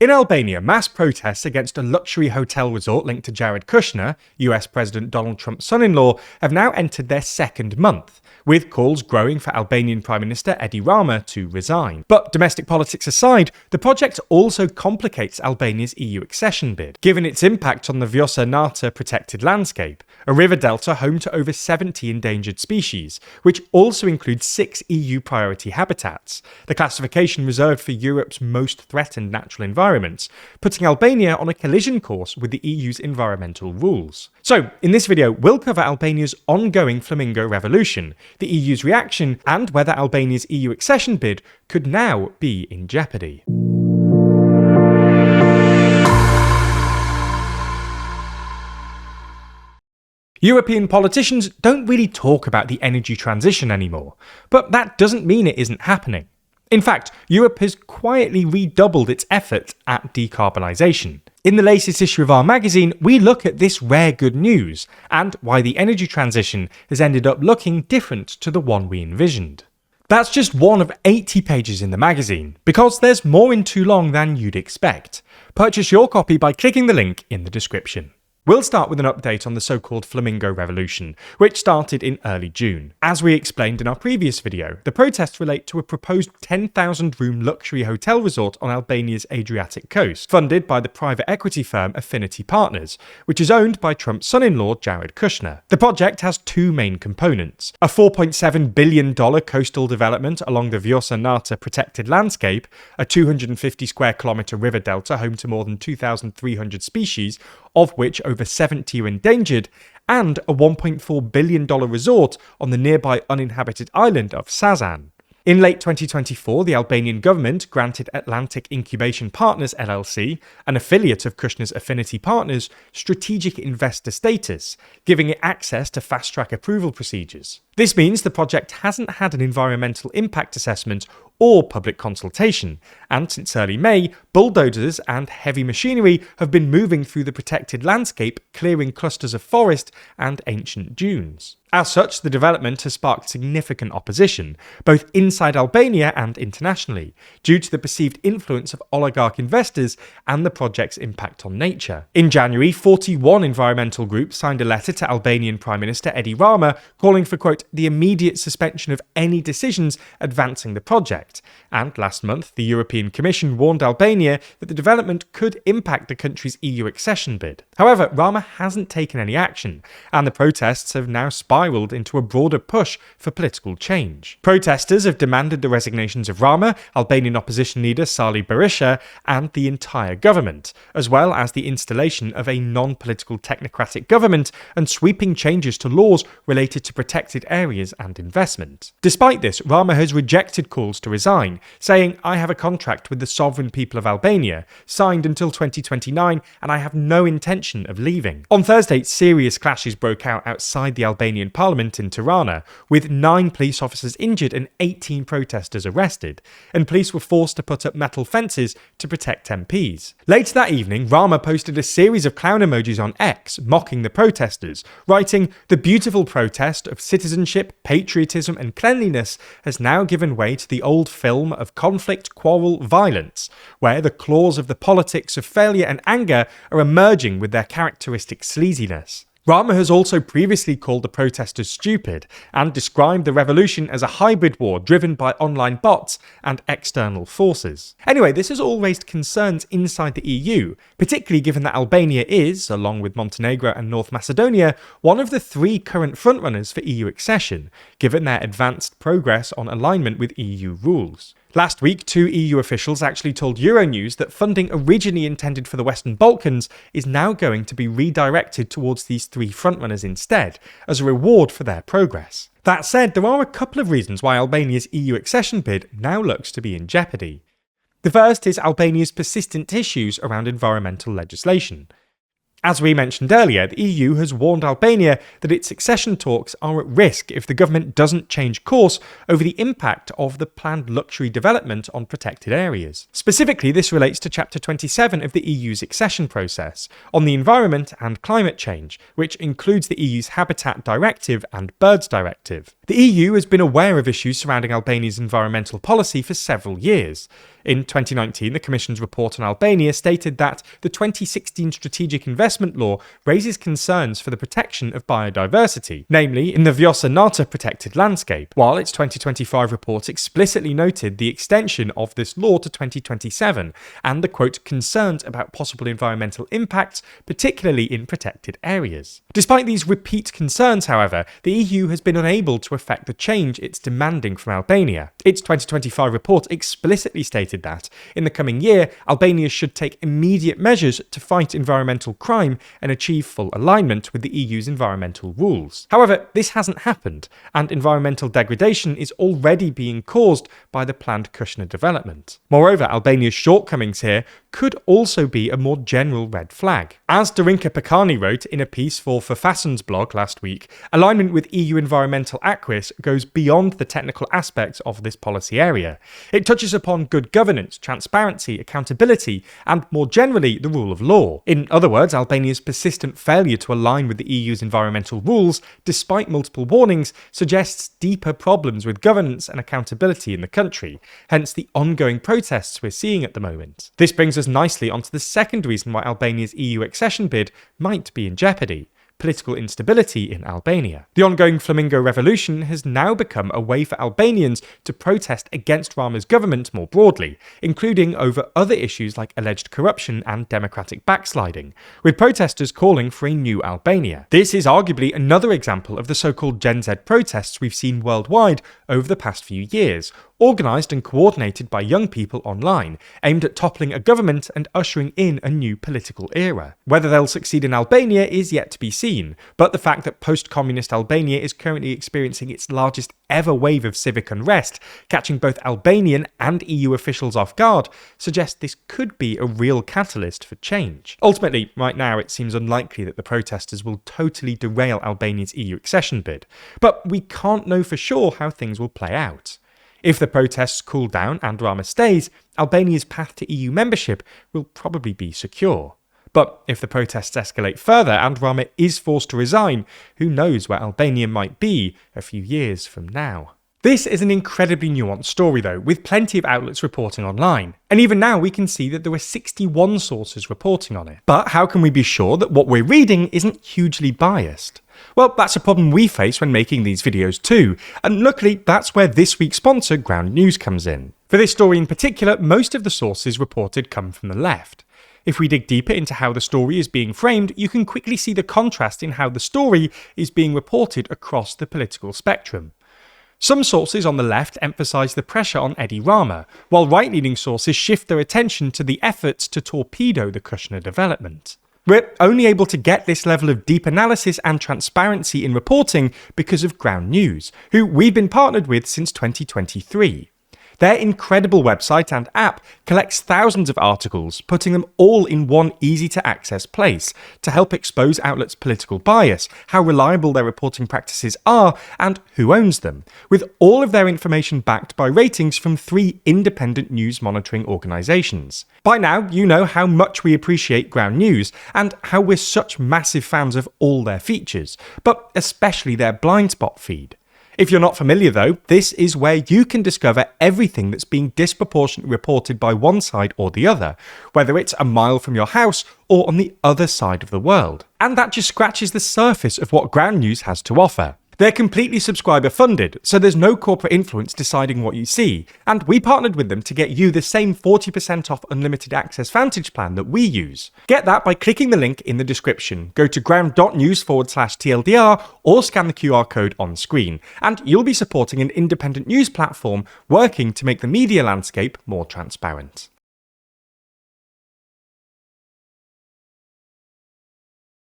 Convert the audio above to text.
In Albania, mass protests against a luxury hotel resort linked to Jared Kushner, US President Donald Trump's son-in-law, have now entered their second month, with calls growing for Albanian Prime Minister Edi Rama to resign. But domestic politics aside, the project also complicates Albania's EU accession bid, given its impact on the Vjosa Nata protected landscape, a river delta home to over 70 endangered species, which also includes 6 EU priority habitats, the classification reserved for Europe's most threatened natural environments, putting Albania on a collision course with the EU's environmental rules. So, in this video, we'll cover Albania's ongoing flamingo revolution, the EU's reaction, and whether Albania's EU accession bid could now be in jeopardy. European politicians don't really talk about the energy transition anymore, but that doesn't mean it isn't happening. In fact, Europe has quietly redoubled its efforts at decarbonisation. In the latest issue of our magazine, we look at this rare good news and why the energy transition has ended up looking different to the one we envisioned. That's just one of 80 pages in the magazine, because there's more in Too Long than you'd expect. Purchase your copy by clicking the link in the description. We'll start with an update on the so-called Flamingo Revolution, which started in early June. As we explained in our previous video, the protests relate to a proposed 10,000-room luxury hotel resort on Albania's Adriatic coast, funded by the private equity firm Affinity Partners, which is owned by Trump's son-in-law Jared Kushner. The project has two main components: a $4.7 billion coastal development along the Vjosa Nata protected landscape, a 250 square kilometre river delta home to more than 2,300 species, of which over 70 are endangered, and a $1.4 billion resort on the nearby uninhabited island of Sazan. In late 2024, the Albanian government granted Atlantic Incubation Partners LLC, an affiliate of Kushner's Affinity Partners, strategic investor status, giving it access to fast-track approval procedures. This means the project hasn't had an environmental impact assessment or public consultation, and since early May, bulldozers and heavy machinery have been moving through the protected landscape, clearing clusters of forest and ancient dunes. As such, the development has sparked significant opposition, both inside Albania and internationally, due to the perceived influence of oligarch investors and the project's impact on nature. In January, 41 environmental groups signed a letter to Albanian Prime Minister Edi Rama calling for, quote, the immediate suspension of any decisions advancing the project. And last month, the European Commission warned Albania that the development could impact the country's EU accession bid. However, Rama hasn't taken any action, and the protests have now spiraled into a broader push for political change. Protesters have demanded the resignations of Rama, Albanian opposition leader Sali Berisha, and the entire government, as well as the installation of a non-political technocratic government and sweeping changes to laws related to protected areas and investment. Despite this, Rama has rejected calls to resign, saying, "I have a contract with the sovereign people of Albania, signed until 2029, and I have no intention of leaving." On Thursday, serious clashes broke out outside the Albanian parliament in Tirana, with 9 police officers injured and 18 protesters arrested, and police were forced to put up metal fences to protect MPs. Later that evening, Rama posted a series of clown emojis on X, mocking the protesters, writing, "The beautiful protest of citizenship, patriotism and cleanliness has now given way to the old film of conflict, quarrel, violence, where the claws of the politics of failure and anger are emerging with their characteristic sleaziness." Rama has also previously called the protesters stupid and described the revolution as a hybrid war driven by online bots and external forces. Anyway, this has all raised concerns inside the EU, particularly given that Albania is, along with Montenegro and North Macedonia, one of the 3 current frontrunners for EU accession, given their advanced progress on alignment with EU rules. Last week, 2 EU officials actually told Euronews that funding originally intended for the Western Balkans is now going to be redirected towards these 3 frontrunners instead, as a reward for their progress. That said, there are a couple of reasons why Albania's EU accession bid now looks to be in jeopardy. The first is Albania's persistent issues around environmental legislation. As we mentioned earlier, the EU has warned Albania that its accession talks are at risk if the government doesn't change course over the impact of the planned luxury development on protected areas. Specifically, this relates to Chapter 27 of the EU's accession process, on the environment and climate change, which includes the EU's Habitat Directive and Birds Directive. The EU has been aware of issues surrounding Albania's environmental policy for several years. In 2019, the Commission's report on Albania stated that the 2016 Strategic Investment Law raises concerns for the protection of biodiversity, namely in the Vjosa Nata protected landscape, while its 2025 report explicitly noted the extension of this law to 2027 and the, quote, concerns about possible environmental impacts, particularly in protected areas. Despite these repeat concerns, however, the EU has been unable to effect the change it's demanding from Albania. Its 2025 report explicitly stated that, in the coming year, Albania should take immediate measures to fight environmental crime and achieve full alignment with the EU's environmental rules. However, this hasn't happened, and environmental degradation is already being caused by the planned Kushner development. Moreover, Albania's shortcomings here could also be a more general red flag. As Darinka Pakani wrote in a piece for Verfassen's blog last week, alignment with EU environmental acquis goes beyond the technical aspects of this policy area. It touches upon good governance, transparency, accountability, and more generally, the rule of law. In other words, Albania's persistent failure to align with the EU's environmental rules, despite multiple warnings, suggests deeper problems with governance and accountability in the country, hence the ongoing protests we're seeing at the moment. This brings us nicely onto the second reason why Albania's EU accession bid might be in jeopardy: political instability in Albania. The ongoing Flamingo Revolution has now become a way for Albanians to protest against Rama's government more broadly, including over other issues like alleged corruption and democratic backsliding, with protesters calling for a new Albania. This is arguably another example of the so-called Gen Z protests we've seen worldwide over the past few years, organised and coordinated by young people online, aimed at toppling a government and ushering in a new political era. Whether they'll succeed in Albania is yet to be seen, but the fact that post-communist Albania is currently experiencing its largest ever wave of civic unrest, catching both Albanian and EU officials off guard, suggests this could be a real catalyst for change. Ultimately, right now it seems unlikely that the protesters will totally derail Albania's EU accession bid, but we can't know for sure how things will play out. If the protests cool down and Rama stays, Albania's path to EU membership will probably be secure. But if the protests escalate further and Rama is forced to resign, who knows where Albania might be a few years from now. This is an incredibly nuanced story though, with plenty of outlets reporting online. And even now we can see that there are 61 sources reporting on it. But how can we be sure that what we're reading isn't hugely biased? Well, that's a problem we face when making these videos too, and luckily that's where this week's sponsor, Ground News, comes in. For this story in particular, most of the sources reported come from the left. If we dig deeper into how the story is being framed, you can quickly see the contrast in how the story is being reported across the political spectrum. Some sources on the left emphasise the pressure on Edi Rama, while right-leaning sources shift their attention to the efforts to torpedo the Kushner development. We're only able to get this level of deep analysis and transparency in reporting because of Ground News, who we've been partnered with since 2023. Their incredible website and app collects thousands of articles, putting them all in one easy-to-access place to help expose outlets' political bias, how reliable their reporting practices are, and who owns them, with all of their information backed by ratings from 3 independent news monitoring organisations. By now, you know how much we appreciate Ground News and how we're such massive fans of all their features, but especially their blind spot feed. If you're not familiar though, this is where you can discover everything that's being disproportionately reported by one side or the other, whether it's a mile from your house or on the other side of the world. And that just scratches the surface of what Ground News has to offer. They're completely subscriber funded, so there's no corporate influence deciding what you see, and we partnered with them to get you the same 40% off unlimited access Vantage plan that we use. Get that by clicking the link in the description, go to ground.news/TLDR or scan the QR code on screen, and you'll be supporting an independent news platform working to make the media landscape more transparent.